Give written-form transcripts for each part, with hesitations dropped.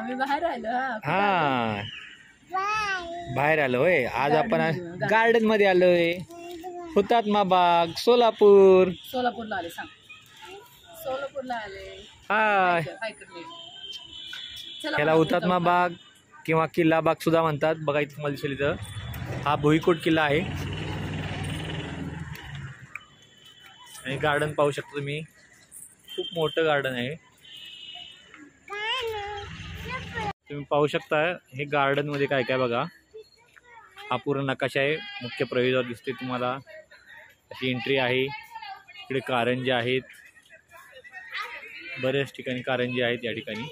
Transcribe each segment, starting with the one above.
आम्ही बाहेर आलो. हा बाहेर आलो होय. आज आपण गार्डन मध्ये आलोय. हुतात्मा बाग सोलापूर. सोलापूरला आले. सांग सोलापूरला आले. हाय. याला हुतात्मा बाग किंवा किल्ला बाग सुद्धा म्हणतात. बघा इथं तुम्हाला दिसेल इथं हा भुईकोट किल्ला आहे. आणि गार्डन पाहू शकता तुम्ही. खूप मोठं गार्डन आहे. तुम्ही पाहू शकता हे गार्डन मध्ये काय काय बघा. हा पूर्ण नकाशा आहे. मुख्य प्रवेशद्वार दिसते तुम्हाला. अशी एंट्री आहे. इकडे कारंजे आहेत. बऱ्याच ठिकाणी कारंजे आहेत या ठिकाणी.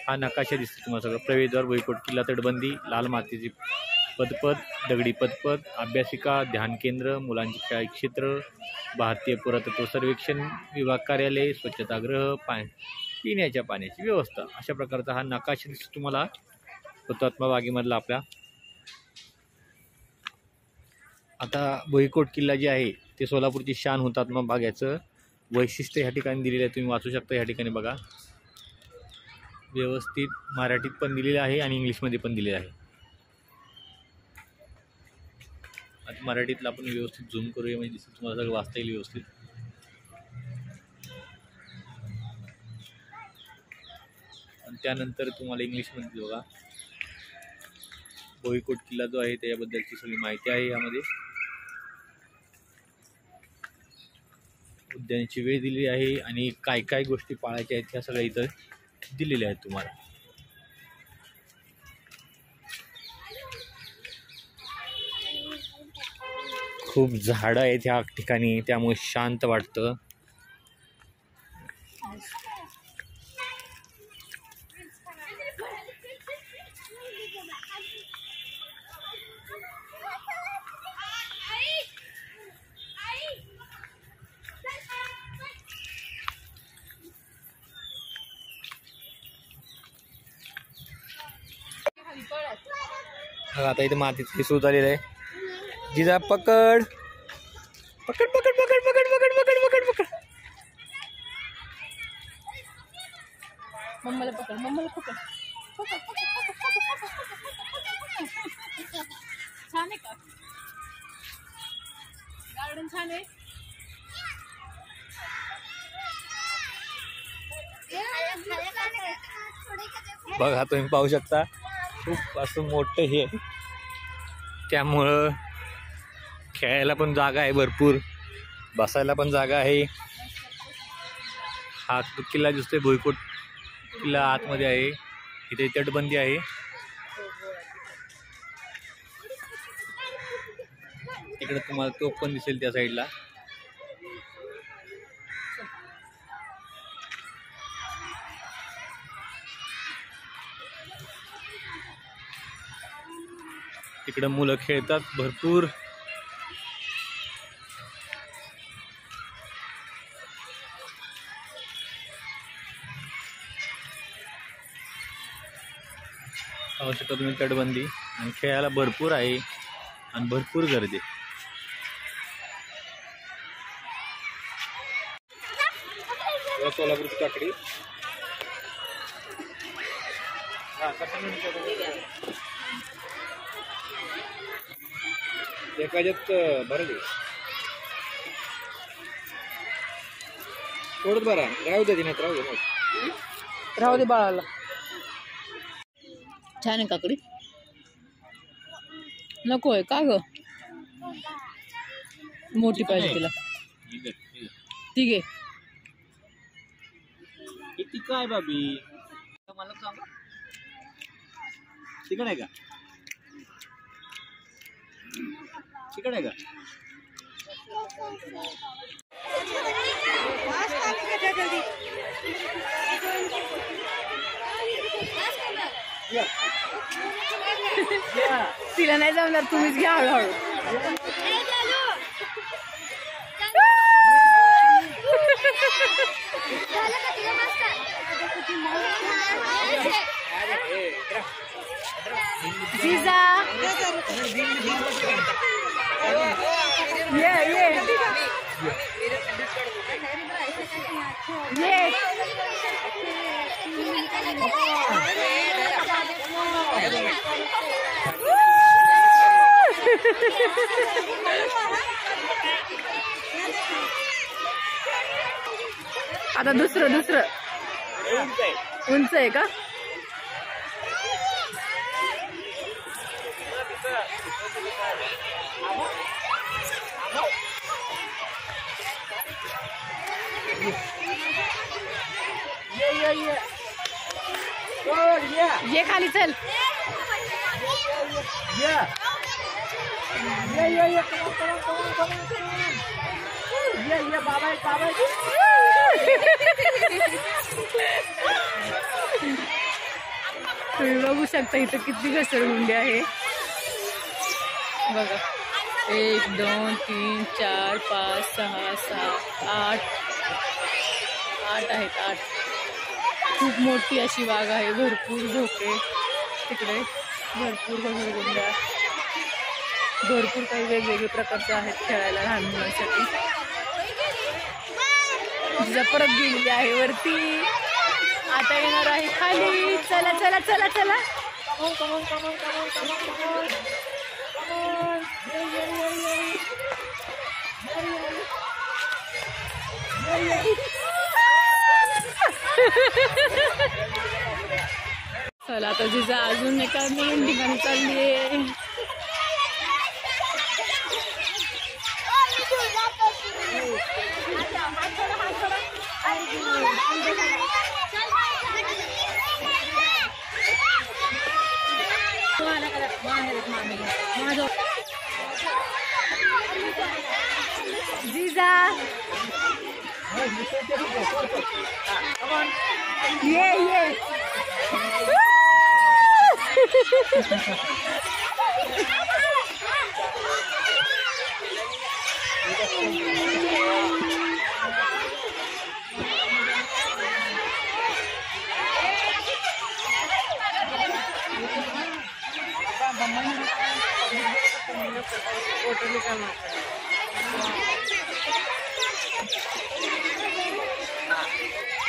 हा नकाशा दिसतो तुम्हाला सगळं. प्रवेशद्वार भुईकोट किल्ला तटबंदी लाल मातीची पदपथ दगडी पदपथ अभ्यासिका ध्यान केंद्र मुलांचे खेळाचे क्षेत्र भारतीय पुरातत्व सर्वेक्षण विभाग कार्यालय स्वच्छतागृह पिण्याच्या पाण्याची व्यवस्था अशा प्रकारचा हा नकाशा दिसतो तुम्हाला हुतात्मा बागेमधला आपल्या. आता भुईकोट किल्ला जे आहे ते सोलापूरची शान हुतात्मा बाग याचं वैशिष्ट्य ह्या ठिकाणी दिलेलं आहे. तुम्ही वाचू शकता ह्या ठिकाणी बघा. व्यवस्थित मराठीत पण दिलेलं आहे आणि इंग्लिशमध्ये पण दिलेलं आहे. आता मराठीतला आपण व्यवस्थित झूम करूया म्हणजे दिसेल तुम्हाला सगळं वाचता येईल व्यवस्थित. आणि त्यानंतर तुम्हाला इंग्लिशमध्ये बघा भुईकोट किल्ला जो आहे त्याच्याबद्दलची सगळी माहिती आहे. यामध्ये उद्यानाची वेळ दिलेली आहे आणि काय काय गोष्टी पाळायच्या आहेत ह्या सगळ्या इथं दिलेल्या आहेत तुम्हाला. खूप झाडं आहेत ह्या ठिकाणी त्यामुळे शांत वाटतं. आता इथे मातीत सुरू झालेलं आहे. जिजा पकड पकड पकड पकड पकड पकड पकड पकड पकड. मम्माला पकड मम्माला पकड. छान आहे का गार्डन? छान आहे. बघा तुम्ही पाहू शकता खूप असं मोठं हे आहे. त्यामुळं खेळायला पण जागा आहे भरपूर. बसायला पण जागा आहे. हा किल्ला दिसतोय भुईकोट किल्ला आतमध्ये आहे. इथे तटबंदी आहे. तिकडे तुम्हाला तोफ पण दिसेल त्या साईडला. तिकडे मुलं खेळतात भरपूर. पाहू शकता तुम्ही तटबंदी आणि खेळायला भरपूर आहे आणि भरपूर गर्दी. सोलापूरची काकडी एकाच्यात भरले थोडं बरा राहू दे नाही राहू दे राहू दे बाळाला. छान आहे काकडी. नको आहे का ग? मोठी पाहिजे तिला. ती घे. किती काय बाबी मला सांग. चिकन आहे का? चिकन आहे का? तिला नाही जमणार. तुम्हीच घ्या हळूहळू. जीजा ये ये आता दुसरं उंच आहे का? ये खाली चल. तुम्ही बघू शकता इथं किती घसरगुंडी आहे बघा. 1 2 3 4 5 6 7 8 आहेत. 8 खूप मोठी अशी बाग आहे. भरपूर झोके तिकडे, भरपूर घसरगुंड्या, भरपूर काही वेगवेगळे प्रकारचे आहेत खेळायला लहान मुलांसाठी. जिजा परत गेलेली आहे वरती, आता येणार आहे खाली. चला चला चला चला. चला आता जिजा अजून एका नवीन ठिकाणी चालली आहे. जिजा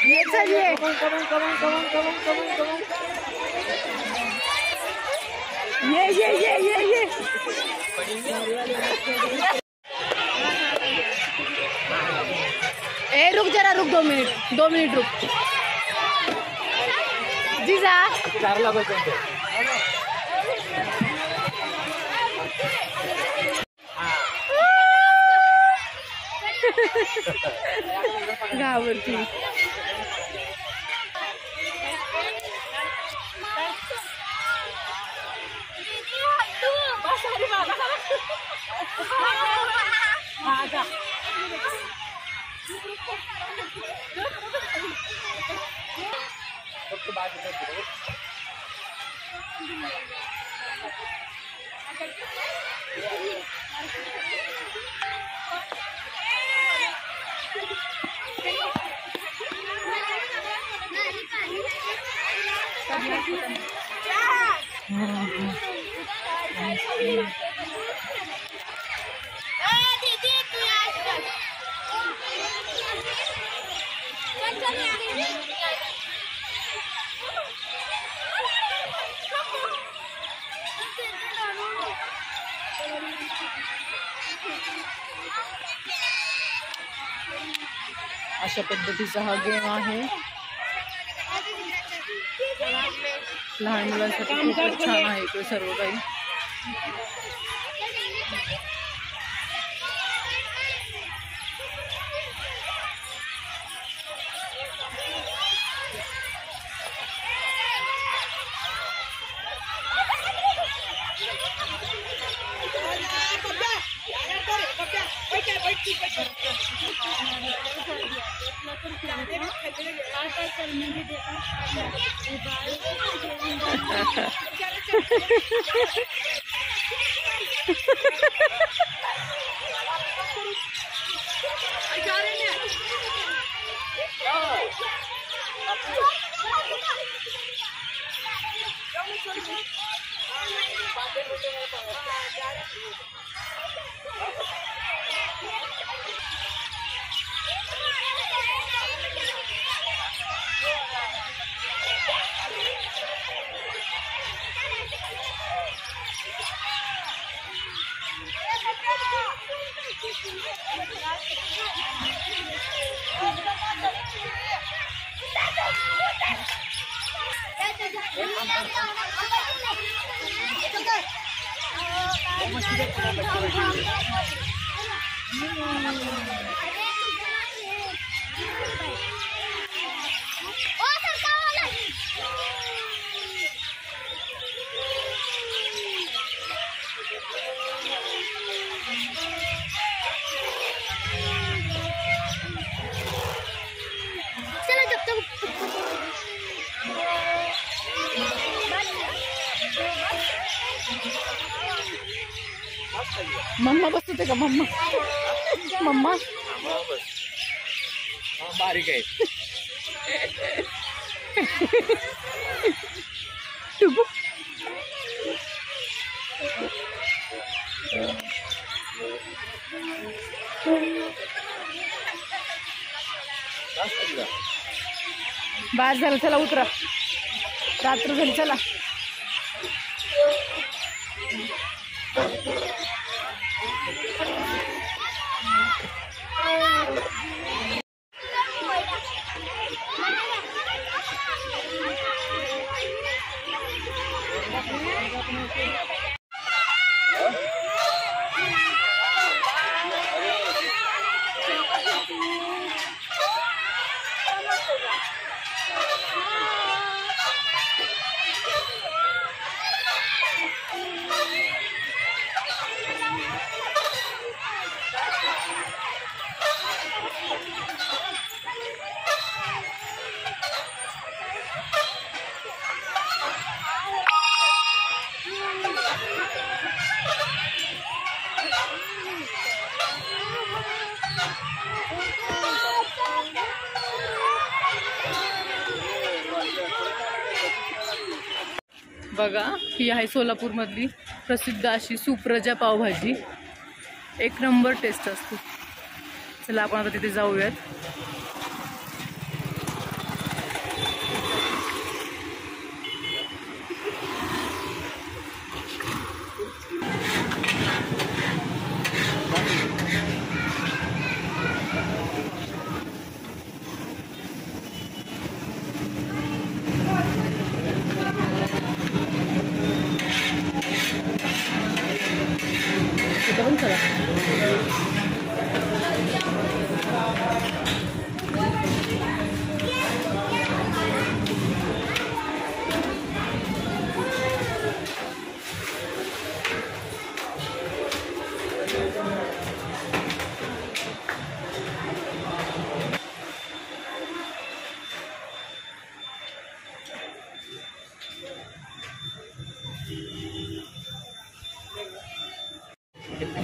ये चलिए. ये ए रुक जरा, रुक 2 मिनट रुक. जीजा घाबरती. अशा पद्धतीचा हा गेम आहे. लहान मुलांसाठी खूपच छान आहे ते सर्व काही. मम्मा बसते का मम्मा? मम्मा बारीक आहे. बास झालं, चला उतरा, रात्र झाली, चला. बघा, ही आहे सोलापूरमधली प्रसिद्ध अशी सुप्रजा पावभाजी. एक नंबर टेस्ट असते. चला आपण आता तिथे जाऊयात. पण चला.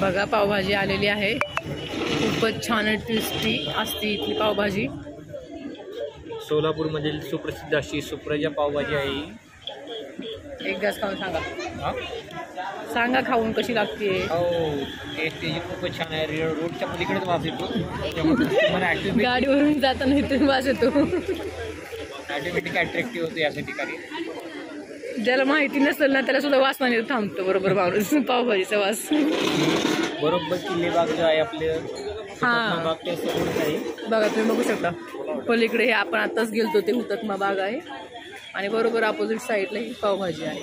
बघा, पावभाजी आलेली आहे. खूपच छान टेस्टी असते इथली पावभाजी. सोलापूरमधील सुप्रसिद्ध अशी सुप्रजा पावभाजी आहे. एक घास खाऊन सांगा. सांगा खाऊन कशी लागते. हो, टेस्ट त्याची खूपच छान आहे. रोडच्या पलीकडेच वास येतो. गाडीवरून जाताना इथून वास येतो. ऑटोमॅटिक अट्रॅक्टिव्ह होतो या ठिकाणी. ज्याला माहिती नसेल ना त्याला सुद्धा वास नाही थांबतो. बरोबर माणूस पावभाजीचा वास. बरोबर किल्लेबाग जो आहे आपले, हा बघा, तुम्ही बघू शकता पलीकडे हे आपण आताच गेलतो ते हुतात्मा बाग आहे आणि बरोबर अपोजिट साईडला ही पावभाजी आहे.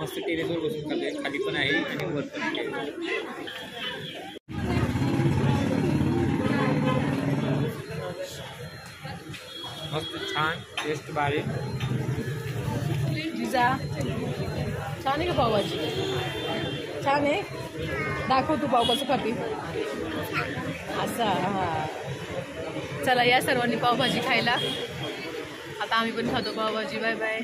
मस्त टेरेसवर बसून खाल्ले. खाली पण आहे आणि वर पण आहे. मस्त छान टेस्ट भारी. जिजा छान आहे का पावभाजी? छान आहे. दाखव तू पाव कसं खाते. असा हा. चला या सर्वांनी पावभाजी खायला. आता आम्ही पण खातो पावभाजी. Bye bye.